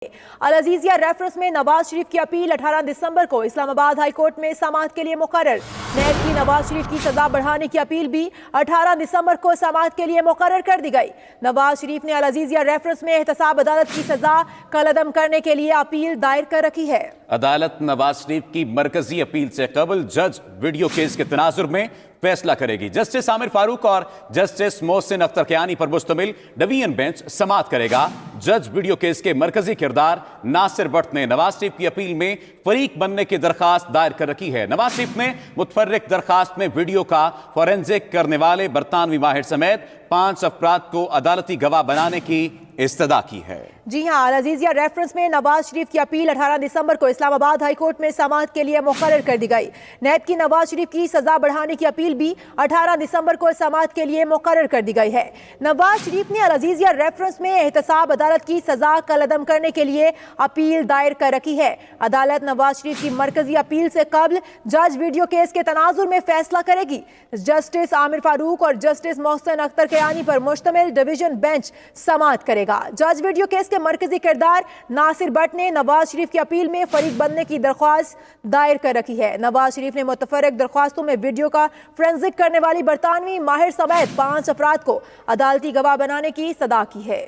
अल Azizia reference में नवाज शरीफ की appeal 18 दिसंबर को इस्लामाबाद हाई कोर्ट में समाअत के लिए मुकर्रर। नैब की नवाज शरीफ की सजा बढ़ाने की अपील भी 18 दिसंबर को समाअत के लिए मुकर्रर कर दी गई। नवाज शरीफ ने अल अजीजिया रेफरेंस में एहतसाब अदालत की सजा कलअदम करने के लिए अपील दायर कर रखी है। अदालत नवाज शरीफ की मरकजी अपील से कबल जज वीडियो केस के तनाजुर में फैसला करेगी। जस्टिस आमिर फारूक और जस्टिस मोहसिन अख्तर कियानी पर मुश्तमिल डिवीजन बेंच समाअत करेगा। जज वीडियो केस के मरकजी किरदार नासिर भट्ट ने नवाज शरीफ की अपील में फरीक बनने की दरखास्त दायर कर रखी है। नवाज शरीफ ने मुतफर्रिक दरखास्त में वीडियो का फोरेंसिक करने वाले बरतानवी माहिर समेत 5 अफराद को अदालती गवाह बनाने की इस्तदा की है। जी हां, अल अजीजिया रेफरेंस में नवाज शरीफ की अपील 18 दिसंबर को इस्लामाबाद हाई कोर्ट में समाअत के लिए मुकर्रर कर दी गई। नैब की नवाज शरीफ की सजा बढ़ाने की अपील भी 18 दिसंबर को समाअत के लिए मुकर्रर कर दी गई है। नवाज शरीफ ने अल अजीजिया रेफरेंस में एहतसाब अदालत की सजा कलअदम करने के लिए अपील दायर कर रखी है। अदालत नवाज शरीफ की मरकजी अपील से कबल जज वीडियो केस के तनाजुर में फैसला करेगी। जस्टिस आमिर फारूक और जस्टिस मोहसिन अख्तर कियानी पर मुश्तमिल डिवीजन बेंच समाअत करेगा। जज वीडियो केस के मरकजी किरदार नासिर भट्ट ने नवाज शरीफ की अपील में फरीक बनने की दरख्वास्त दायर कर रखी है। नवाज शरीफ ने मुतफर्रिक दरख्वास्तों में वीडियो का फोरेंसिक करने वाली बरतानवी माहिर समेत 5 अफराद को अदालती गवाह बनाने की सदा की है।